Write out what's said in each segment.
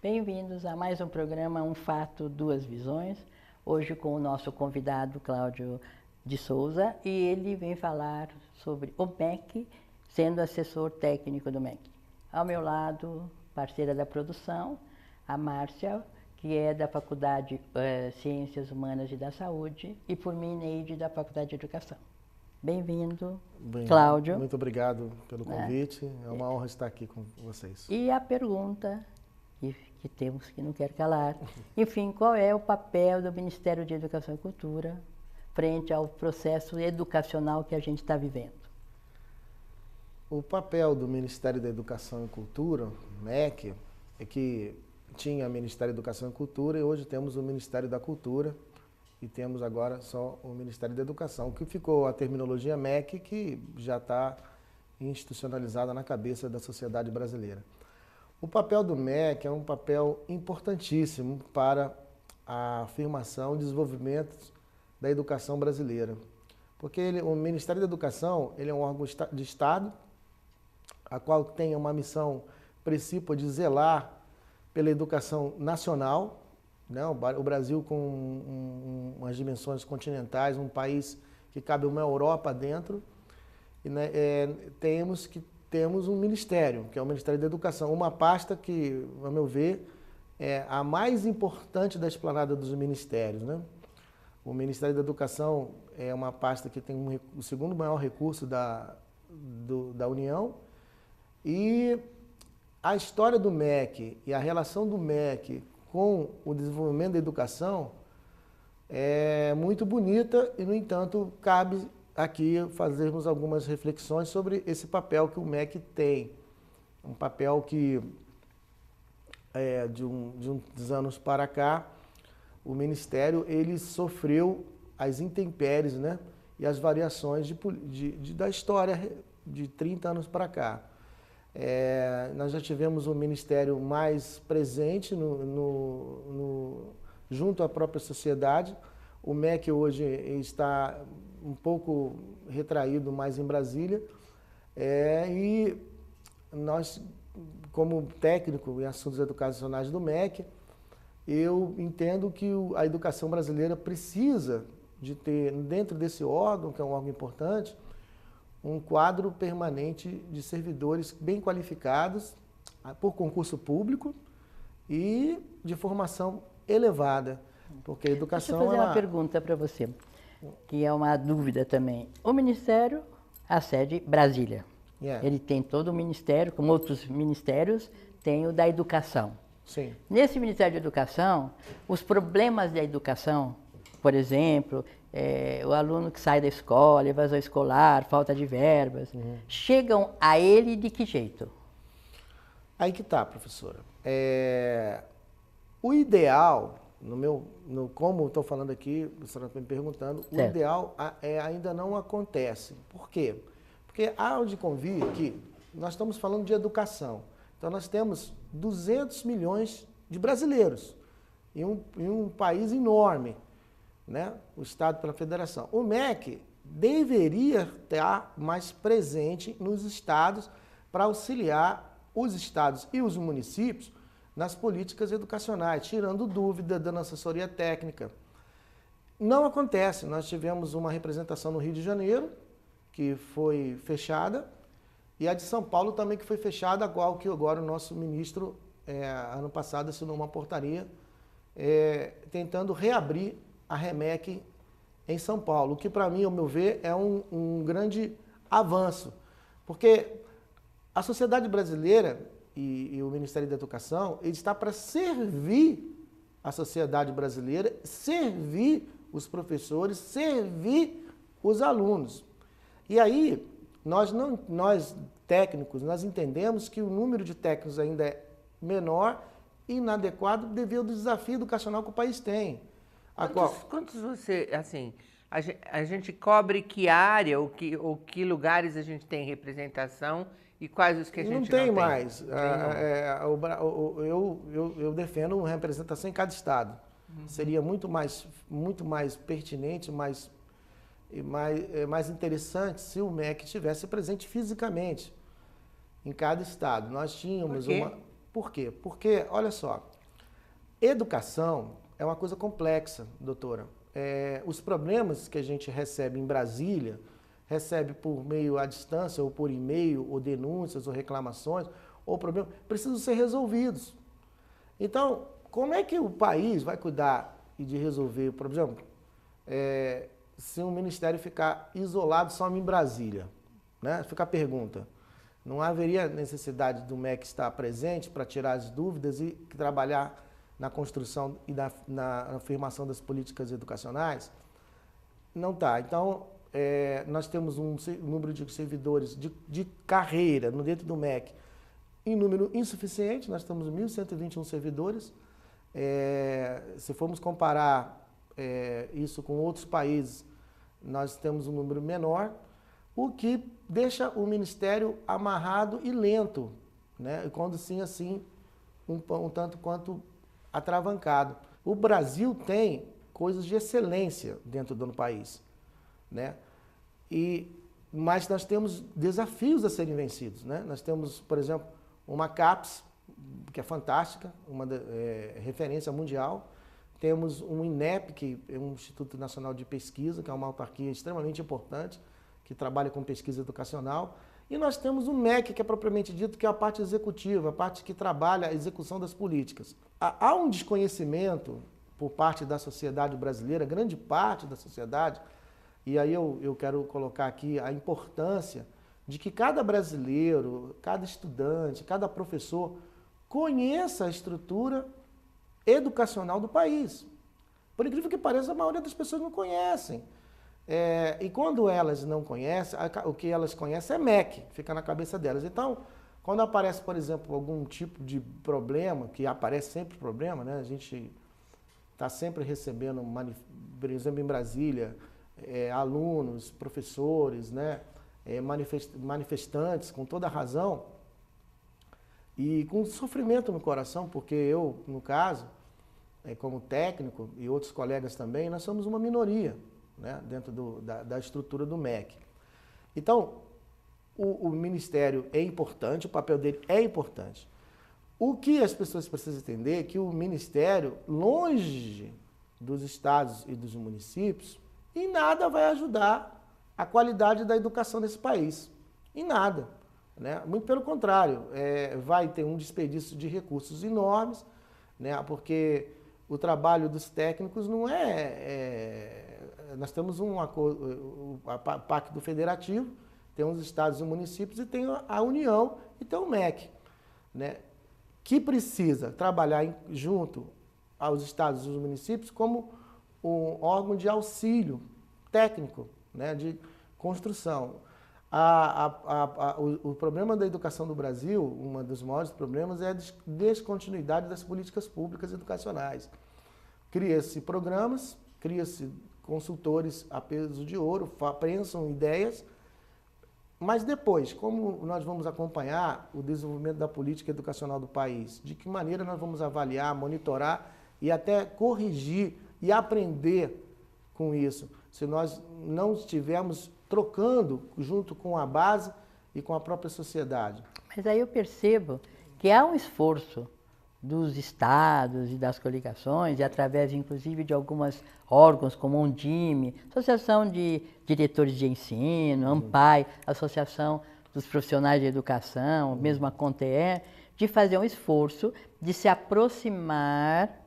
Bem-vindos a mais um programa Um Fato, Duas Visões. Hoje com o nosso convidado Cláudio de Souza e ele vem falar sobre o MEC, sendo assessor técnico do MEC. Ao meu lado, parceira da produção, a Márcia, que é da Faculdade Ciências Humanas e da Saúde, e por mim, Neide, da Faculdade de Educação. Bem-vindo, Cláudio. Muito obrigado pelo convite, é uma honra estar aqui com vocês. E a pergunta que temos que não quer calar, enfim, qual é o papel do Ministério de Educação e Cultura frente ao processo educacional que a gente está vivendo? O papel do Ministério da Educação e Cultura, MEC, é que tinha Ministério da Educação e Cultura e hoje temos o Ministério da Cultura e temos agora só o Ministério da Educação, que ficou a terminologia MEC, que já está institucionalizada na cabeça da sociedade brasileira. O papel do MEC é um papel importantíssimo para a afirmação e desenvolvimento da educação brasileira, porque o Ministério da Educação ele é um órgão de Estado, a qual tem uma missão principal de zelar pela educação nacional, né? O Brasil com umas dimensões continentais, um país que cabe uma Europa dentro, e, né, temos um ministério, que é o Ministério da Educação, uma pasta que, a meu ver, é a mais importante da esplanada dos ministérios, né? O Ministério da Educação é uma pasta que tem o segundo maior recurso da União, e a história do MEC e a relação do MEC com o desenvolvimento da educação é muito bonita e, no entanto, cabe aqui fazermos algumas reflexões sobre esse papel que o MEC tem. Um papel que, de uns anos para cá, o Ministério ele sofreu as intempéries, né, e as variações da história de 30 anos para cá. Nós já tivemos um Ministério mais presente junto à própria sociedade. O MEC hoje está um pouco retraído mais em Brasília, e nós, como técnico em assuntos educacionais do MEC, eu entendo que a educação brasileira precisa de ter, dentro desse órgão, que é um órgão importante, um quadro permanente de servidores bem qualificados, por concurso público e de formação elevada, porque a educação... Deixa eu fazer uma pergunta para você, que é uma dúvida também. O Ministério, a sede Brasília. Yeah. Ele tem todo o Ministério, como outros ministérios, tem o da Educação. Sim. Nesse Ministério da Educação, os problemas da educação, por exemplo, o aluno que sai da escola, evasão escolar, falta de verbas, chegam a ele de que jeito? Aí que tá, professora. O ideal, como estou falando aqui, a senhora está me perguntando, certo. O ideal ainda não acontece. Por quê? Porque há de convir que nós estamos falando de educação. Então nós temos 200 milhões de brasileiros em um país enorme, né? O Estado pela Federação. O MEC deveria estar mais presente nos estados para auxiliar os estados e os municípios nas políticas educacionais, tirando dúvida, dando assessoria técnica. Não acontece. Nós tivemos uma representação no Rio de Janeiro, que foi fechada, e a de São Paulo também que foi fechada, igual que agora o nosso ministro, ano passado, assinou uma portaria tentando reabrir a REMEC em São Paulo, o que para mim, ao meu ver, é um grande avanço, porque a sociedade brasileira e o Ministério da Educação, ele está para servir a sociedade brasileira, servir os professores, servir os alunos. E aí, nós técnicos, nós entendemos que o número de técnicos ainda é menor e inadequado devido ao desafio educacional que o país tem. Quantos você, assim, a gente cobre que área ou que lugares a gente tem representação e quais os que a gente não tem? Mais. Eu defendo uma representação em cada estado. Seria muito mais pertinente, mais interessante se o MEC estivesse presente fisicamente em cada estado. Nós tínhamos Por quê? Por quê? Porque, olha só, Educação é uma coisa complexa, doutora. Os problemas que a gente recebe em Brasília, recebe por meio à distância, ou por e-mail, ou denúncias, ou reclamações, ou problemas, precisam ser resolvidos. Então, como é que o país vai cuidar de resolver, por exemplo, se um ministério ficar isolado só em Brasília? Né? Fica a pergunta. Não haveria necessidade do MEC estar presente para tirar as dúvidas e trabalhar na construção e na afirmação das políticas educacionais? Não está. Então, nós temos um número de servidores de carreira dentro do MEC em número insuficiente, nós temos 1.121 servidores. Se formos comparar isso com outros países, nós temos um número menor, o que deixa o Ministério amarrado e lento, né? E quando sim, assim, um tanto quanto atravancado. O Brasil tem coisas de excelência dentro do país, né? Mas nós temos desafios a serem vencidos, né? Nós temos, por exemplo, uma CAPES, que é fantástica, uma referência mundial. Temos um INEP, que é um Instituto Nacional de Pesquisa, que é uma autarquia extremamente importante, que trabalha com pesquisa educacional. E nós temos o MEC, que é propriamente dito, que é a parte executiva, a parte que trabalha a execução das políticas. Há um desconhecimento por parte da sociedade brasileira, grande parte da sociedade, e aí eu quero colocar aqui a importância de que cada brasileiro, cada estudante, cada professor conheça a estrutura educacional do país. Por incrível que pareça, a maioria das pessoas não conhecem. E quando elas não conhecem, o que elas conhecem é MEC, fica na cabeça delas. Então, quando aparece, por exemplo, algum tipo de problema, que aparece sempre problema, né? A gente está sempre recebendo, por exemplo, em Brasília, alunos, professores, né? Manifestantes, com toda a razão, e com sofrimento no coração, porque eu, no caso, como técnico, e outros colegas também, nós somos uma minoria, né, dentro da estrutura do MEC. Então, o Ministério é importante, o papel dele é importante. O que as pessoas precisam entender é que o Ministério, longe dos estados e dos municípios, em nada vai ajudar a qualidade da educação desse país. Em nada. Né? Muito pelo contrário, vai ter um desperdício de recursos enormes, né? Porque o trabalho dos técnicos não nós temos um acordo, a Pacto Federativo, tem os estados e municípios e tem a União e tem o MEC, né? Que precisa trabalhar junto aos estados e aos municípios como um órgão de auxílio técnico, né? De construção. O problema da educação do Brasil, um dos maiores problemas, é a descontinuidade das políticas públicas educacionais. Cria-se programas, cria-se consultores a peso de ouro, prensam ideias, mas depois, como nós vamos acompanhar o desenvolvimento da política educacional do país? De que maneira nós vamos avaliar, monitorar e até corrigir e aprender com isso, se nós não estivermos trocando junto com a base e com a própria sociedade? Mas aí eu percebo que há um esforço dos estados e das coligações, e através inclusive de alguns órgãos como a Undime, Associação de Diretores de Ensino, AMPAI, Associação dos Profissionais de Educação, mesmo a CONTEE, de fazer um esforço de se aproximar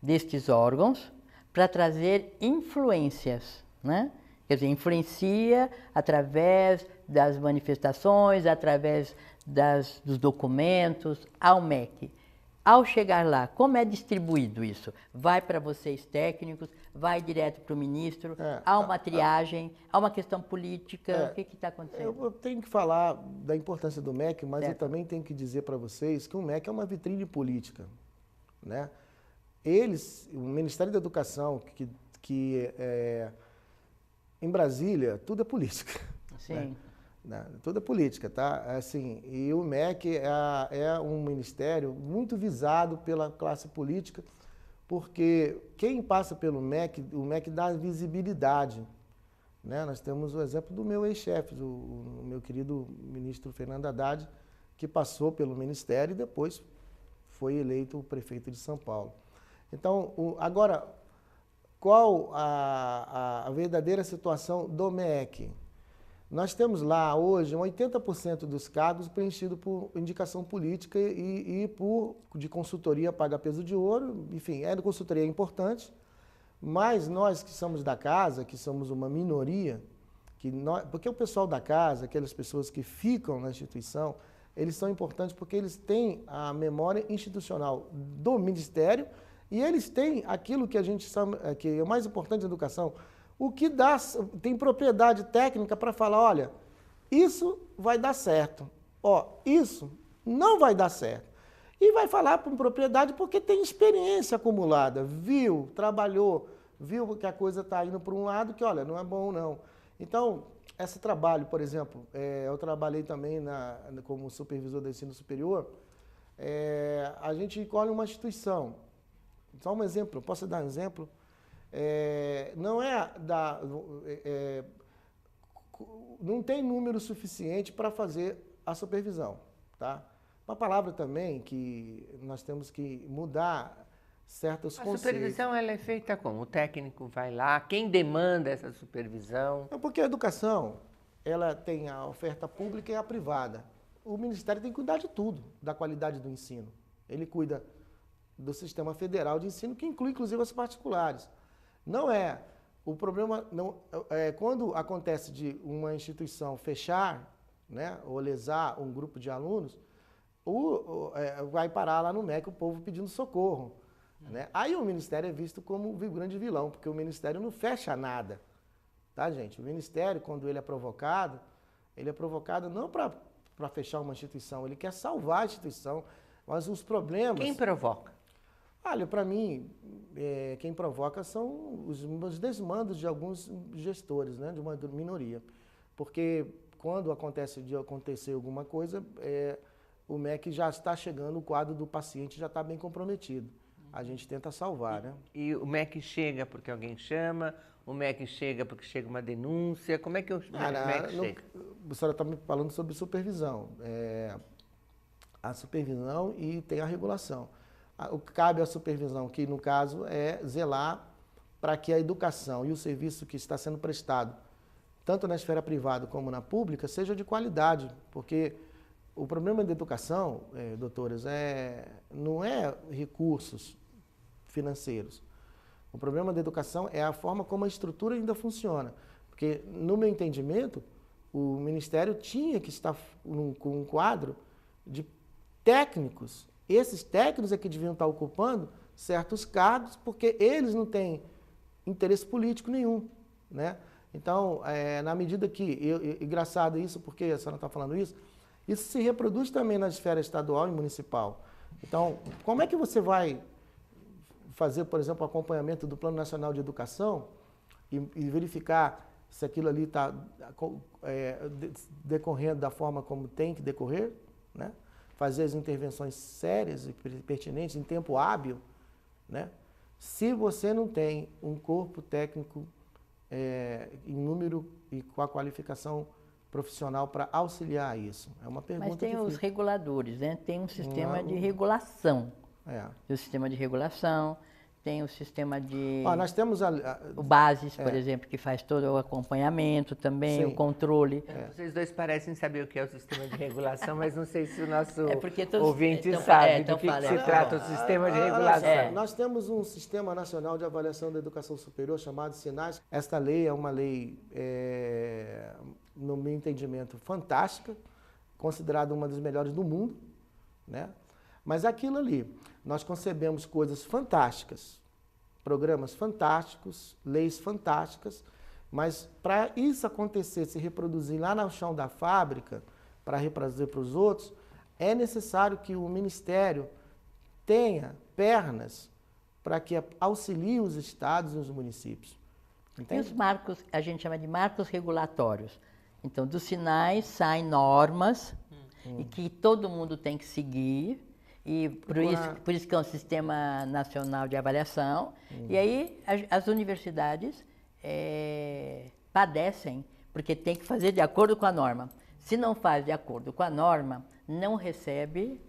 destes órgãos para trazer influências, né? Quer dizer, influencia através das manifestações, através dos documentos, ao MEC. Ao chegar lá, como é distribuído isso? Vai para vocês técnicos, vai direto para o ministro, há uma triagem, há uma questão política, o que está acontecendo? Eu tenho que falar da importância do MEC, mas eu também tenho que dizer para vocês que o MEC é uma vitrine política, né? O Ministério da Educação, em Brasília, tudo é política. Sim. Né? Tudo é política, tá? Assim, e o MEC é um ministério muito visado pela classe política, porque quem passa pelo MEC, o MEC dá visibilidade. Né? Nós temos o exemplo do meu ex-chefe, o meu querido ministro Fernando Haddad, que passou pelo ministério e depois foi eleito o prefeito de São Paulo. Então, agora, qual a verdadeira situação do MEC? Nós temos lá hoje 80% dos cargos preenchidos por indicação política e de consultoria paga peso de ouro, enfim, consultoria é importante, mas nós que somos da casa, que somos uma minoria, porque o pessoal da casa, aquelas pessoas que ficam na instituição, eles são importantes porque eles têm a memória institucional do Ministério e eles têm aquilo que a gente chama, que é o mais importante da educação, o que tem propriedade técnica para falar, olha, isso vai dar certo, isso não vai dar certo. E vai falar com propriedade porque tem experiência acumulada, viu, trabalhou, viu que a coisa está indo para um lado que, olha, não é bom não. Então, esse trabalho, por exemplo, eu trabalhei também como supervisor do ensino superior, a gente escolhe uma instituição. Só um exemplo, posso dar um exemplo? Não tem número suficiente para fazer a supervisão, tá? Uma palavra também que nós temos que mudar certos conceitos. A supervisão ela é feita como? O técnico vai lá, quem demanda essa supervisão? Porque a educação, ela tem a oferta pública e a privada. O Ministério tem que cuidar de tudo, da qualidade do ensino. Ele cuida do sistema federal de ensino, que inclui inclusive as particulares. O problema quando acontece de uma instituição fechar, né, ou lesar um grupo de alunos, vai parar lá no MEC o povo pedindo socorro. Né? Aí o Ministério é visto como o grande vilão, porque o Ministério não fecha nada. Tá, gente? O Ministério, quando ele é provocado não para fechar uma instituição, ele quer salvar a instituição, mas os problemas... Quem provoca? Olha, para mim, quem provoca são os desmandos de alguns gestores, né, de uma minoria. Porque quando acontecer alguma coisa, o MEC já está chegando, o quadro do paciente já está bem comprometido. A gente tenta salvar, né? E o MEC chega porque alguém chama, o MEC chega porque chega uma denúncia, como é que o MEC chega? A senhora está me falando sobre supervisão. A supervisão e tem a regulação. O que cabe à supervisão, que no caso é zelar para que a educação e o serviço que está sendo prestado, tanto na esfera privada como na pública, seja de qualidade, porque o problema da educação, doutoras, não é recursos financeiros. O problema da educação é a forma como a estrutura ainda funciona, porque, no meu entendimento, o Ministério tinha que estar com um quadro de técnicos. Esses técnicos é que deviam estar ocupando certos cargos, porque eles não têm interesse político nenhum, né? Então, na medida que... engraçado isso, porque a senhora está falando isso se reproduz também na esfera estadual e municipal. Então, como é que você vai fazer, por exemplo, o acompanhamento do Plano Nacional de Educação e verificar se aquilo ali está decorrendo da forma como tem que decorrer, né? Fazer as intervenções sérias e pertinentes em tempo hábil, né? Se você não tem um corpo técnico em número e com a qualificação profissional para auxiliar isso. É uma pergunta. Mas tem difícil. os reguladores, né? Tem um sistema de regulação. O sistema de regulação, tem o sistema de... nós temos o BASES, por exemplo, que faz todo o acompanhamento também, o controle. Vocês dois parecem saber o que é o sistema de regulação, mas não sei se o nosso todos, ouvinte sabe do que se trata o sistema de regulação. Nós temos um Sistema Nacional de Avaliação da Educação Superior chamado SINAS. Esta lei é uma lei, no meu entendimento, fantástica, considerada uma das melhores do mundo, né? Mas aquilo ali, nós concebemos coisas fantásticas, programas fantásticos, leis fantásticas, mas para isso acontecer, se reproduzir lá no chão da fábrica, para reproduzir para os outros, é necessário que o Ministério tenha pernas para que auxilie os estados e os municípios. Tem os marcos, a gente chama de marcos regulatórios. Então, dos sinais saem normas e que todo mundo tem que seguir. E por isso que é um sistema nacional de avaliação. E aí as universidades padecem, porque tem que fazer de acordo com a norma. Se não faz de acordo com a norma, não recebe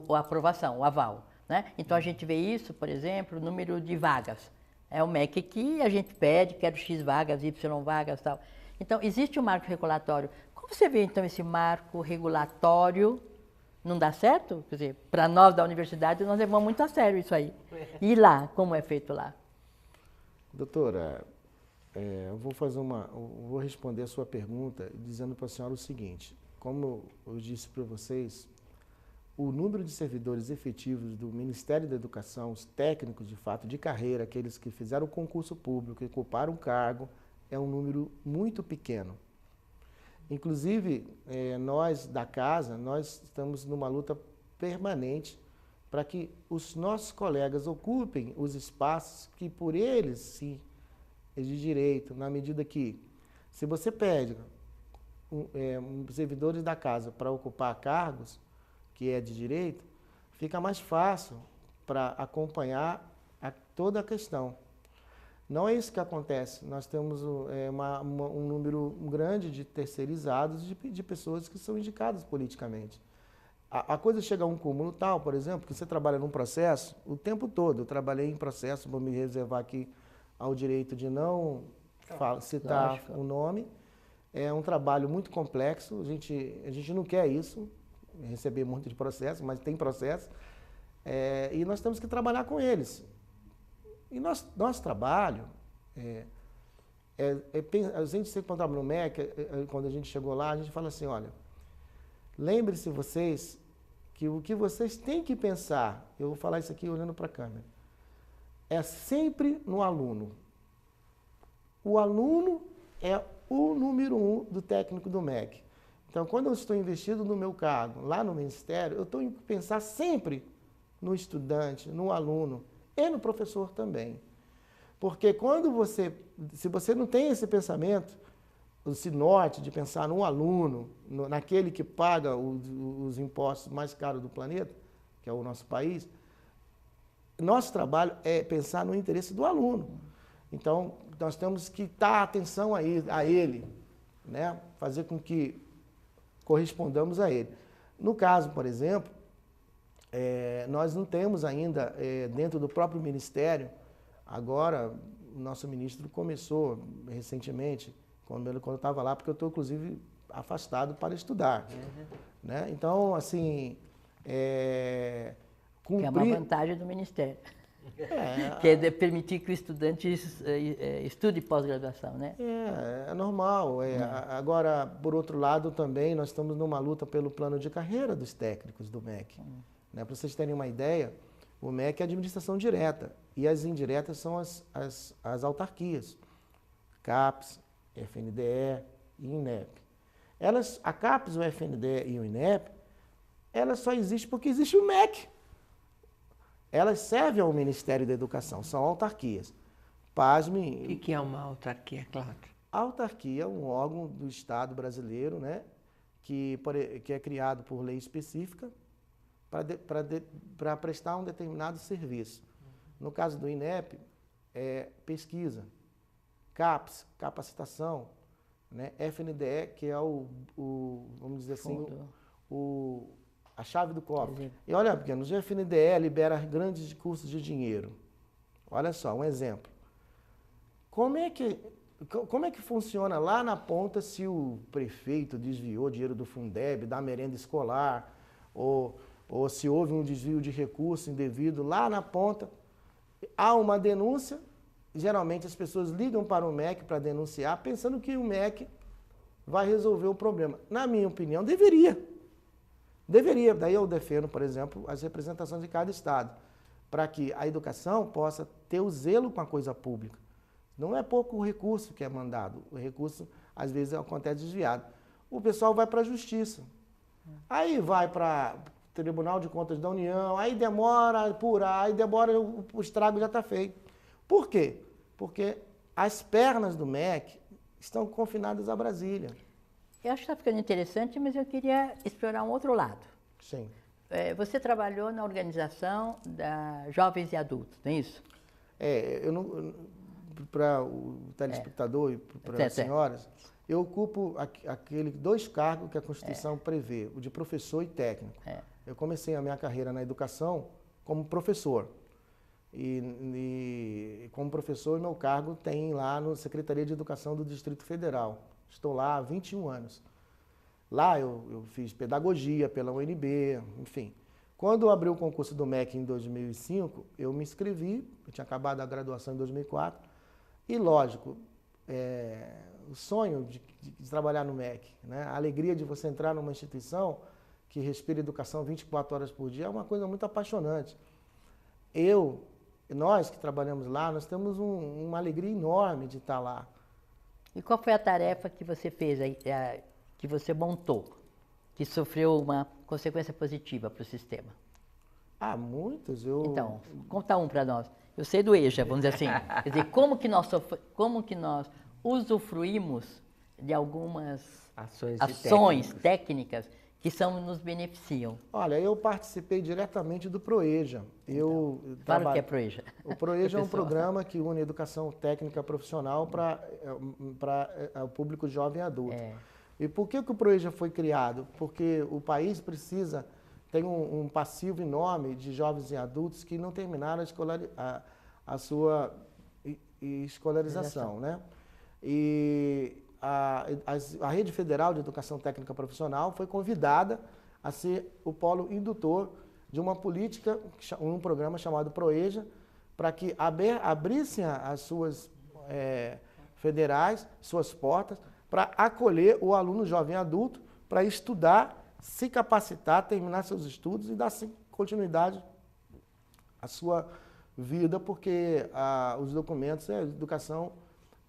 a aprovação, o aval. né? Então, a gente vê isso, por exemplo, o número de vagas. É o MEC que a gente pede, quero X vagas, Y vagas e tal. Então, existe um marco regulatório. Como você vê, então, esse marco regulatório não dá certo? Quer dizer, para nós da universidade, nós levamos muito a sério isso aí. E lá, como é feito lá? Doutora, eu vou responder a sua pergunta dizendo para a senhora o seguinte. Como eu disse para vocês, o número de servidores efetivos do Ministério da Educação, os técnicos de fato de carreira, aqueles que fizeram o concurso público e ocuparam o cargo, é um número muito pequeno. Inclusive, nós da casa, nós estamos numa luta permanente para que os nossos colegas ocupem os espaços que por eles, sim, é de direito, na medida que, se você pede servidores da casa para ocupar cargos, que é de direito, fica mais fácil para acompanhar toda a questão. Não é isso que acontece. Nós temos um número grande de terceirizados, de pessoas que são indicadas politicamente. A coisa chega a um cúmulo tal, por exemplo, que você trabalha num processo o tempo todo. Eu trabalhei em processo, vou me reservar aqui ao direito de não citar o nome. É um trabalho muito complexo, a gente não quer isso, receber muito de processo, mas tem processo. E nós temos que trabalhar com eles. E nosso trabalho, a gente sempre quando trabalha no MEC, quando a gente chegou lá, a gente fala assim, olha, lembre-se vocês que o que vocês têm que pensar, eu vou falar isso aqui olhando para a câmera, é sempre no aluno. O aluno é o número 1 do técnico do MEC. Então, quando eu estou investido no meu cargo, lá no Ministério, eu tenho que pensar sempre no estudante, no aluno, e no professor também. Porque se você não tem esse pensamento, esse norte de pensar no aluno, naquele que paga os impostos mais caros do planeta, que é o nosso país, nosso trabalho é pensar no interesse do aluno. Então, nós temos que dar atenção a ele, né? Fazer com que correspondamos a ele. No caso, por exemplo, nós não temos ainda, dentro do próprio Ministério, agora o nosso ministro começou recentemente, quando eu estava lá, porque eu estou, inclusive, afastado para estudar. Né? Então, assim, cumprir... Que é uma vantagem do Ministério. Que é permitir que o estudante estude pós-graduação, né? É normal. Agora, por outro lado, também nós estamos numa luta pelo plano de carreira dos técnicos do MEC. Né? Para vocês terem uma ideia, o MEC é administração direta e as indiretas são as autarquias, CAPES, FNDE e INEP. A CAPES, o FNDE e o INEP, elas só existem porque existe o MEC. Elas servem ao Ministério da Educação, são autarquias. Pasme... O que é uma autarquia, Cláudio? A autarquia é um órgão do Estado brasileiro, né, que é criado por lei específica para prestar um determinado serviço. No caso do INEP, é pesquisa, CAPES, capacitação, né, FNDE, que é vamos dizer assim, a chave do cofre. E olha, pequenos, o FNDE libera grandes cursos de dinheiro. Olha só, um exemplo. Como é que funciona lá na ponta se o prefeito desviou dinheiro do Fundeb, da merenda escolar, ou se houve um desvio de recurso indevido lá na ponta? Há uma denúncia, geralmente as pessoas ligam para o MEC para denunciar, pensando que o MEC vai resolver o problema. Na minha opinião, deveria. Daí eu defendo, por exemplo, as representações de cada estado, para que a educação possa ter o zelo com a coisa pública. Não é pouco o recurso que é mandado, o recurso às vezes acontece desviado. O pessoal vai para a justiça, aí vai para o Tribunal de Contas da União, aí demora a apurar, aí demora, o estrago já está feito. Por quê? Porque as pernas do MEC estão confinadas a Brasília. Eu acho que está ficando interessante, mas eu queria explorar um outro lado. Sim. Você trabalhou na organização da Jovens e Adultos, não é isso? Para o telespectador e para as senhoras, eu ocupo aqueles 2 cargos que a Constituição prevê, o de professor e técnico. Eu comecei a minha carreira na educação como professor. E como professor, meu cargo tem lá na Secretaria de Educação do Distrito Federal. Estou lá há 21 anos. Lá eu fiz pedagogia pela UNB, enfim. Quando abriu o concurso do MEC em 2005, eu me inscrevi, eu tinha acabado a graduação em 2004, e lógico, o sonho de trabalhar no MEC, né? A alegria de você entrar numa instituição que respira educação 24 horas por dia é uma coisa muito apaixonante. Nós que trabalhamos lá, nós temos uma alegria enorme de estar lá. E qual foi a tarefa que você fez, que você montou, que sofreu uma consequência positiva para o sistema? Ah, muitos. Então, conta um para nós. Eu sei do EJA, vamos dizer assim. Quer dizer, como que nós usufruímos de algumas ações técnicas que nos beneficiam? Olha, eu participei diretamente do PROEJA. Claro que é PROEJA. O PROEJA é um programa que une educação técnica profissional para o público jovem e adulto. E por que o PROEJA foi criado? Porque o país tem um passivo enorme de jovens e adultos que não terminaram a sua escolarização, né? E a Rede Federal de Educação Técnica Profissional foi convidada a ser o polo indutor de uma política, um programa chamado PROEJA, para que abrissem as suas federais, suas portas, para acolher o aluno jovem adulto, para estudar, se capacitar, terminar seus estudos e dar continuidade à sua vida, porque os documentos é educação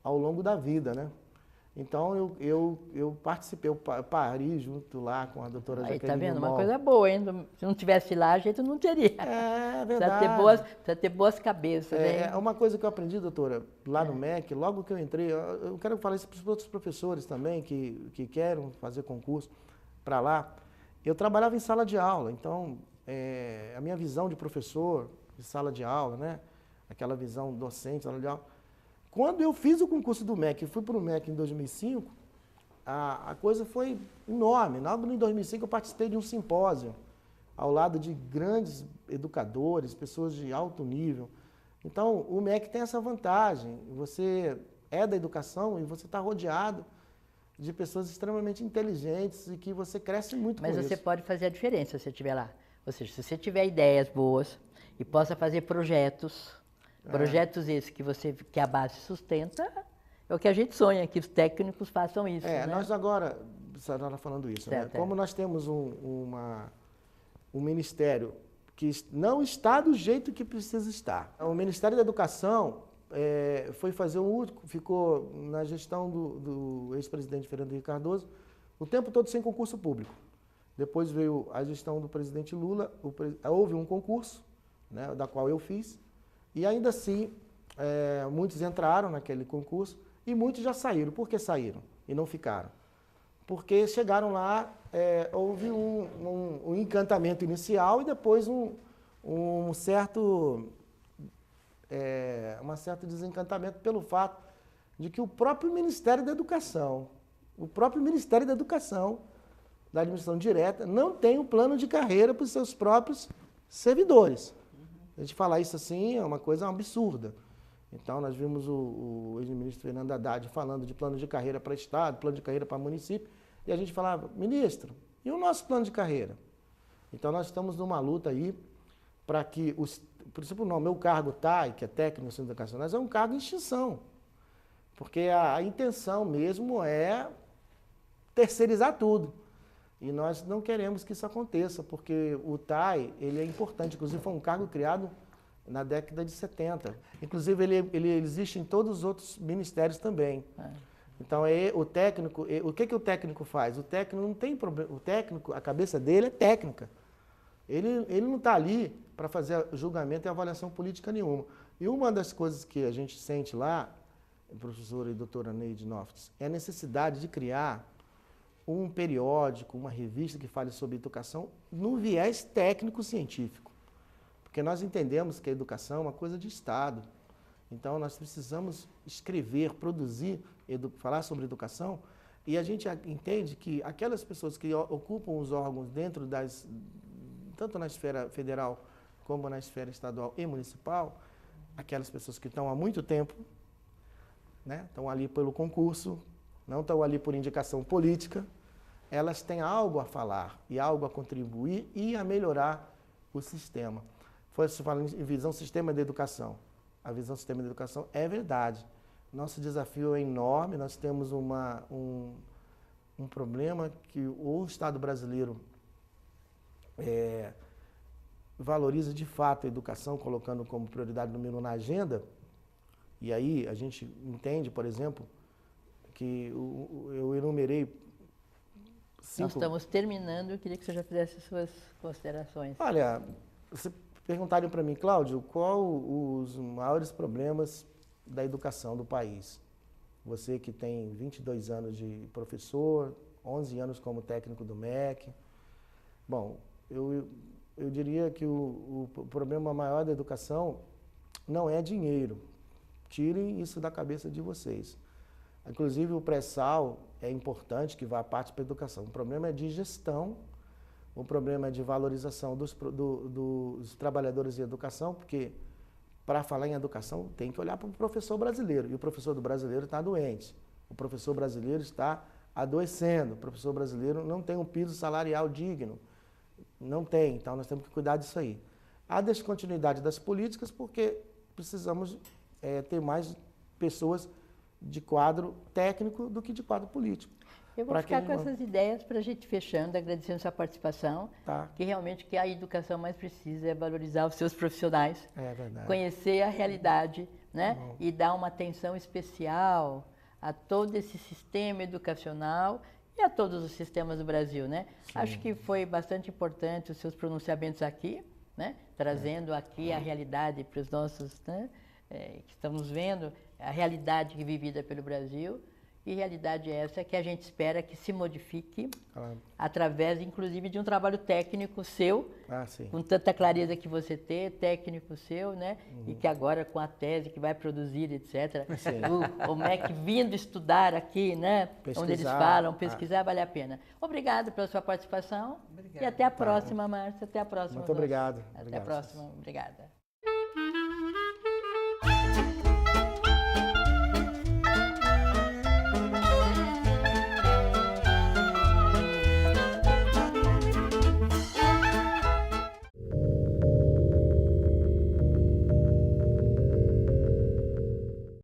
ao longo da vida, né? Então, eu participei, eu pari junto lá com a doutora Jaqueline. Aí, tá vendo? Uma coisa boa, hein? Se não tivesse lá, a gente não teria. É verdade. Precisa ter boas cabeças, hein? É uma coisa que eu aprendi, doutora, lá no MEC, logo que eu entrei, eu quero falar isso para os outros professores também, que querem fazer concurso para lá. Eu trabalhava em sala de aula, então, a minha visão de professor, de sala de aula, né? Aquela visão docente, sala de aula. Quando eu fiz o concurso do MEC e fui para o MEC em 2005, a coisa foi enorme. Logo em 2005 eu participei de um simpósio ao lado de grandes educadores, pessoas de alto nível. Então, o MEC tem essa vantagem. Você é da educação e você está rodeado de pessoas extremamente inteligentes e que você cresce muito com isso. Mas você pode fazer a diferença se você estiver lá. Ou seja, se você tiver ideias boas e possa fazer projetos esses que a base sustenta, é o que a gente sonha, que os técnicos façam isso. Né? Nós agora, a senhora falando isso, né? Como nós temos um ministério que não está do jeito que precisa estar. O Ministério da Educação ficou na gestão do ex-presidente Fernando Henrique Cardoso, o tempo todo sem concurso público. Depois veio a gestão do presidente Lula, houve um concurso, né, da qual eu fiz, e ainda assim, muitos entraram naquele concurso e muitos já saíram. Por que saíram e não ficaram? Porque chegaram lá, houve um encantamento inicial e depois um certo desencantamento pelo fato de que o próprio Ministério da Educação, da administração direta, não tem um plano de carreira para os seus próprios servidores. A gente falar isso assim é uma coisa absurda. Então, nós vimos o ex-ministro Fernando Haddad falando de plano de carreira para Estado, plano de carreira para município, e a gente falava, ministro, e o nosso plano de carreira? Então, nós estamos numa luta aí para que, por exemplo, o meu cargo TAI, que é técnico em ciências educacionais, é um cargo em extinção, porque a intenção mesmo é terceirizar tudo. E nós não queremos que isso aconteça, porque o TAI, ele é importante, inclusive foi um cargo criado na década de 70. Inclusive, ele existe em todos os outros ministérios também. Então, o técnico, o que o técnico faz? O técnico não tem problema, o técnico, a cabeça dele é técnica. Ele não está ali para fazer julgamento e avaliação política nenhuma. E uma das coisas que a gente sente lá, professora e doutora Neide Noftes, é a necessidade de criar um periódico, uma revista que fale sobre educação no viés técnico-científico. Porque nós entendemos que a educação é uma coisa de Estado. Então, nós precisamos escrever, produzir, falar sobre educação, e a gente entende que aquelas pessoas que ocupam os órgãos tanto na esfera federal como na esfera estadual e municipal, aquelas pessoas que estão há muito tempo, né, estão ali pelo concurso, não estão ali por indicação política, elas têm algo a falar e algo a contribuir e a melhorar o sistema. Você fala em visão sistema de educação. A visão sistema de educação é verdade. Nosso desafio é enorme, nós temos um problema que o Estado brasileiro valoriza de fato a educação, colocando como prioridade número 1 na agenda. E aí a gente entende, por exemplo, que eu enumerei 5... Nós estamos terminando, eu queria que você já fizesse suas considerações. Olha, se perguntarem para mim, Cláudio, qual os maiores problemas da educação do país? Você que tem 22 anos de professor, 11 anos como técnico do MEC. Bom, eu diria que o problema maior da educação não é dinheiro. Tirem isso da cabeça de vocês. Inclusive o pré-sal é importante que vá à parte para a educação. O problema é de gestão, o problema é de valorização dos trabalhadores de educação, porque para falar em educação tem que olhar para o professor brasileiro. E o professor do brasileiro está doente. O professor brasileiro está adoecendo. O professor brasileiro não tem um piso salarial digno. Não tem, então nós temos que cuidar disso aí. A descontinuidade das políticas, porque precisamos ter mais pessoas de quadro técnico do que de quadro político. Eu vou ficar com essas ideias para a gente fechando, agradecendo sua participação, que realmente que a educação mais precisa é valorizar os seus profissionais, conhecer a realidade, né? E dar uma atenção especial a todo esse sistema educacional e a todos os sistemas do Brasil, né? Sim. Acho que foi bastante importante os seus pronunciamentos aqui, né? Trazendo aqui a realidade para os nossos, né? Que estamos vendo a realidade vivida pelo Brasil, e realidade essa que a gente espera que se modifique através, inclusive, de um trabalho técnico seu, com tanta clareza que você tem, técnico seu, né? E que agora com a tese que vai produzir, etc. O MEC vindo estudar aqui, né? Pesquisar, onde eles falam, pesquisar, vale a pena. Obrigado pela sua participação. Obrigado. E até a próxima, Márcia. Até a próxima. Muito obrigado. Até a próxima. Obrigada.